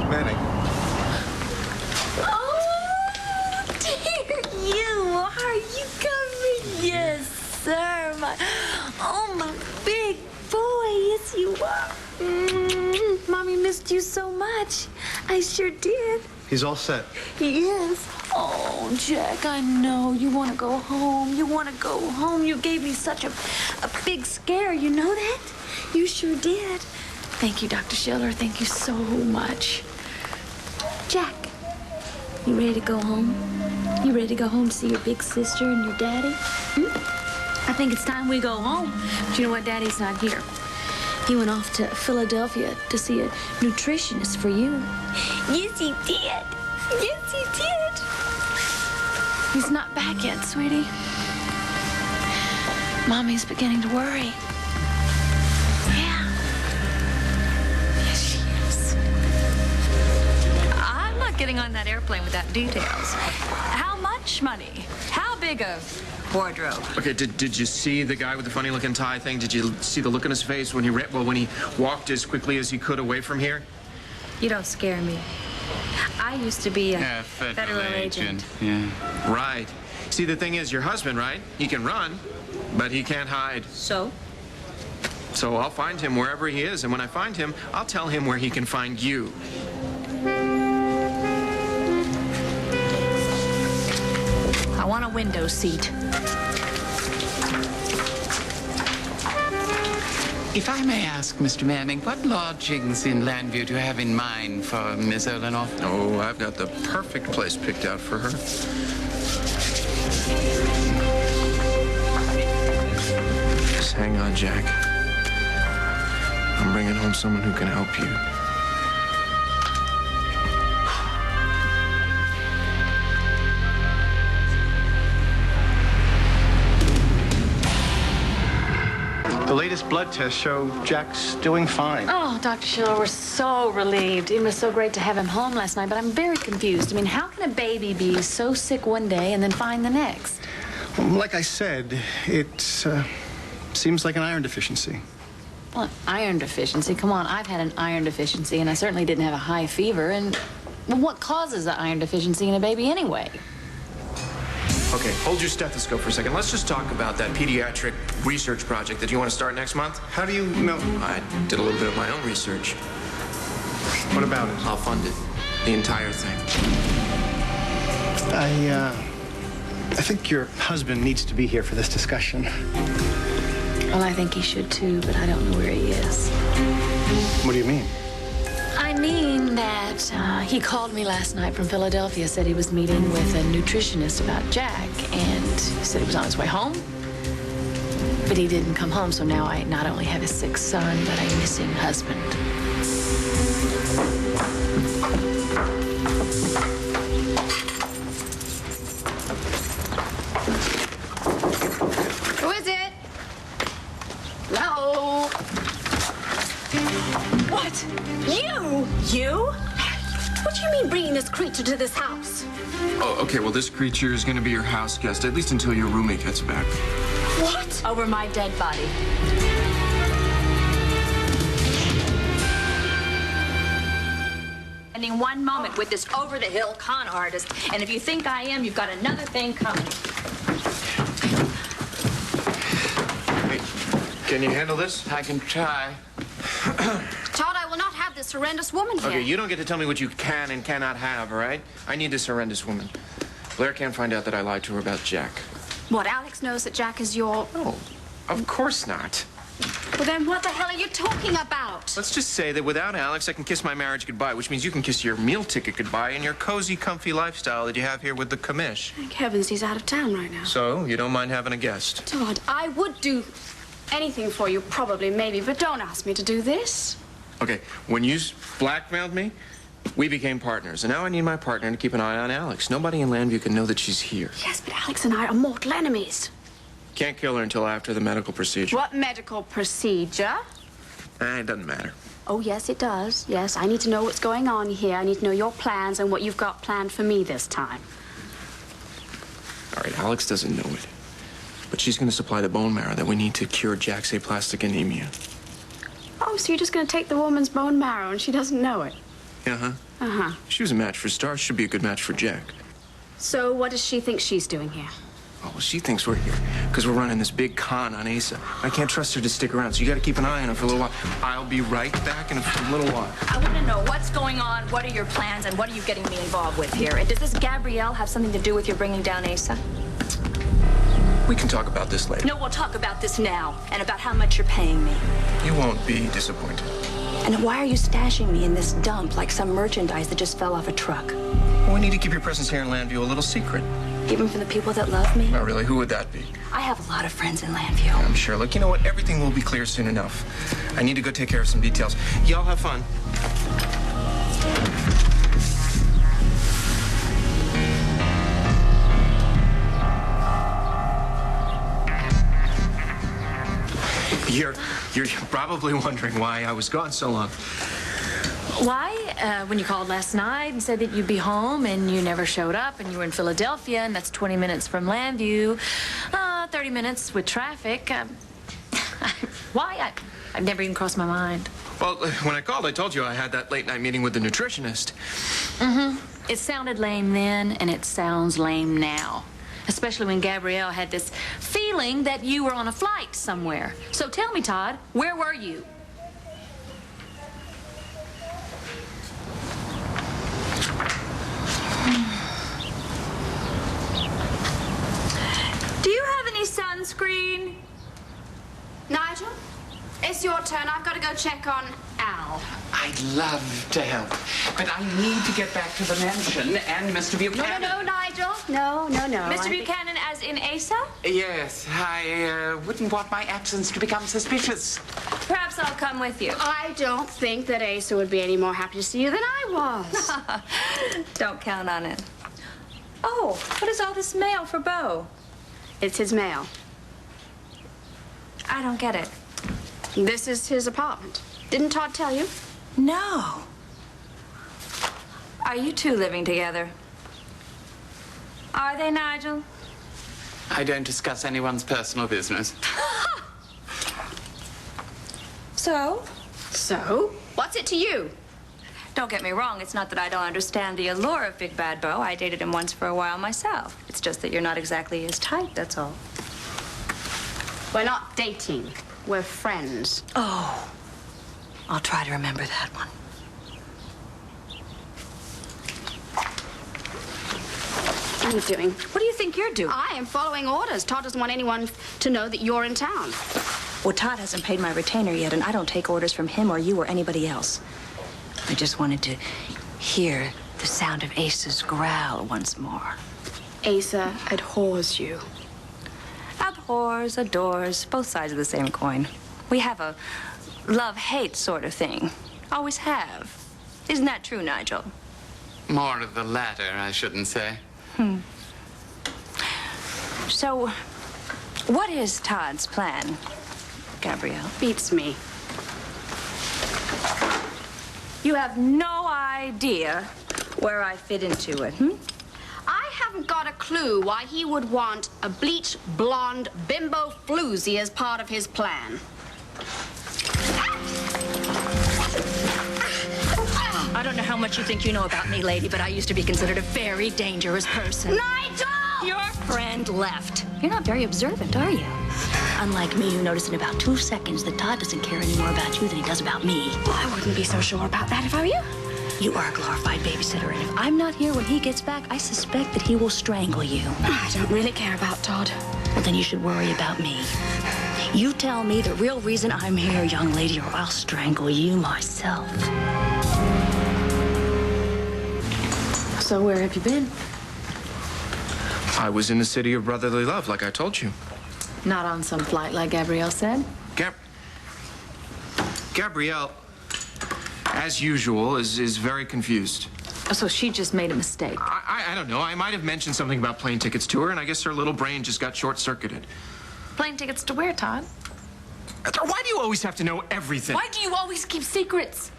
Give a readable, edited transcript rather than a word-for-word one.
Manning. Oh, dear you. Are you coming? Yes, sir. My big boy. Yes, you are. Mommy missed you so much. I sure did. He's all set. He is. Oh, Jack, I know. You want to go home. You want to go home. You gave me such a big scare. You know that? You sure did. Thank you, Dr. Schiller. Thank you so much. Jack, you ready to go home? You ready to go home to see your big sister and your daddy? I think it's time we go home. But you know what? Daddy's not here. He went off to Philadelphia to see a nutritionist for you. Yes, he did. Yes, he did. He's not back yet, sweetie. Mommy's beginning to worry. Yeah. Yes, she is. I'm not getting on that airplane without details. How much money? How big a wardrobe? Okay, did you see the guy with the funny-looking tie thing? Did you see the look on his face when he walked as quickly as he could away from here? You don't scare me. I used to be a federal agent. Yeah. Right. See, the thing is, your husband, right? He can run, but he can't hide. So? So I'll find him wherever he is, and when I find him, I'll tell him where he can find you. I want a window seat. If I may ask, Mr. Manning, what lodgings in Llanview do you have in mind for Miss Eleanor? Oh, I've got the perfect place picked out for her. Just hang on, Jack. I'm bringing home someone who can help you. The latest blood tests show Jack's doing fine. Oh, Dr. Schiller, we're so relieved. It was so great to have him home last night, but I'm very confused. I mean, how can a baby be so sick one day and then fine the next? Well, like I said, it seems like an iron deficiency. Well, iron deficiency? Come on, I've had an iron deficiency, and I certainly didn't have a high fever. And well, what causes an iron deficiency in a baby anyway? Okay, hold your stethoscope for a second. Let's just talk about that pediatric research project that you want to start next month. How do you know? I did a little bit of my own research. What about it? I'll fund it. The entire thing. I think your husband needs to be here for this discussion. Well, I think he should too, but I don't know where he is. What do you mean? I mean that he called me last night from Philadelphia, said he was meeting with a nutritionist about Jack, and he said he was on his way home. But he didn't come home, so now I not only have a sick son, but a missing husband. Who is it? Hello? What? You? You? What do you mean bringing this creature to this house? Oh, okay, well, this creature is going to be your house guest, at least until your roommate gets back. What? Over my dead body. Spending one moment with this over-the-hill con artist, and if you think I am, you've got another thing coming. Hey, can you handle this? I can try. Todd, I will not have this horrendous woman here. Okay, you don't get to tell me what you can and cannot have, all right? I need this horrendous woman. Blair can't find out that I lied to her about Jack. What, Alex knows that Jack is your... No, of course not. Well, then what the hell are you talking about? Let's just say that without Alex, I can kiss my marriage goodbye, which means you can kiss your meal ticket goodbye and your cozy, comfy lifestyle that you have here with the commish. Thank heavens he's out of town right now. So, you don't mind having a guest? Todd, I would do anything for you, probably, maybe, but don't ask me to do this. Okay, when you blackmailed me, we became partners, and now I need my partner to keep an eye on Alex. Nobody in Llanview can know that she's here. Yes, but Alex and I are mortal enemies. Can't kill her until after the medical procedure. What medical procedure? It doesn't matter. Oh, yes, it does. Yes, I need to know what's going on here. I need to know your plans and what you've got planned for me this time. All right, Alex doesn't know it, but she's going to supply the bone marrow that we need to cure Jack's aplastic anemia. Oh, so you're just going to take the woman's bone marrow and she doesn't know it? Uh-huh. Uh-huh. She was a match for Star. She'd be a good match for Jack. So what does she think she's doing here? Oh, well, she thinks we're here because we're running this big con on Asa. I can't trust her to stick around, so you got to keep an eye on her for a little while. I'll be right back in a little while. I want to know what's going on, what are your plans, and what are you getting me involved with here? And does this Gabrielle have something to do with your bringing down Asa? We can talk about this later. No, we'll talk about this now, and about how much you're paying me. You won't be disappointed. And why are you stashing me in this dump like some merchandise that just fell off a truck? Well, we need to keep your presence here in Llanview a little secret. Even from the people that love me? Not really. Who would that be? I have a lot of friends in Llanview. I'm sure. Look, you know what? Everything will be clear soon enough. I need to go take care of some details. Y'all have fun. You're probably wondering why I was gone so long. Why? When you called last night and said that you'd be home and you never showed up and you were in Philadelphia and that's 20 minutes from Llanview, 30 minutes with traffic. Why? I've never even crossed my mind. Well, when I called, I told you I had that late-night meeting with the nutritionist. Mm-hmm. It sounded lame then and it sounds lame now. Especially when Gabrielle had this feeling that you were on a flight somewhere. So tell me, Todd, where were you? Do you have any sunscreen? Nigel, it's your turn. I've got to go check on Al. I'd love to help, but I need to get back to the mansion and Mr. Buchanan. No, Nigel. No. Mr. Buchanan, as in Asa? Yes, I wouldn't want my absence to become suspicious. Perhaps I'll come with you. I don't think that Asa would be any more happy to see you than I was. Don't count on it. Oh, what is all this mail for Beau? It's his mail. I don't get it. This is his apartment. Didn't Todd tell you? No. Are you two living together? Are they, Nigel? I don't discuss anyone's personal business. So? So? What's it to you? Don't get me wrong, it's not that I don't understand the allure of Big Bad Beau. I dated him once for a while myself. It's just that you're not exactly his type, that's all. We're not dating. We're friends. Oh. I'll try to remember that one. What are you doing? What do you think you're doing? I am following orders. Todd doesn't want anyone to know that you're in town. Well, Todd hasn't paid my retainer yet, and I don't take orders from him or you or anybody else. I just wanted to hear the sound of Asa's growl once more. Asa abhors you. Abhors, adores, both sides of the same coin. We have a love-hate sort of thing. Always have. Isn't that true, Nigel? More of the latter, I shouldn't say. So, what is Todd's plan, Gabrielle? Beats me. You have no idea where I fit into it, I haven't got a clue why he would want a bleach blonde bimbo floozy as part of his plan. I don't know how much you think you know about me, lady, but I used to be considered a very dangerous person. Nigel! Your friend left. You're not very observant, are you? Unlike me, who noticed in about 2 seconds that Todd doesn't care any more about you than he does about me. I wouldn't be so sure about that if I were you. You are a glorified babysitter, and if I'm not here when he gets back, I suspect that he will strangle you. I don't really care about Todd. Well, then you should worry about me. You tell me the real reason I'm here, young lady, or I'll strangle you myself. So where have you been? I was in the city of brotherly love, like I told you. Not on some flight like Gabrielle said? Gabrielle, as usual, is very confused. Oh, so she just made a mistake. I don't know. I might have mentioned something about plane tickets to her, and I guess her little brain just got short-circuited. Plane tickets to where, Todd? Why do you always have to know everything? Why do you always keep secrets?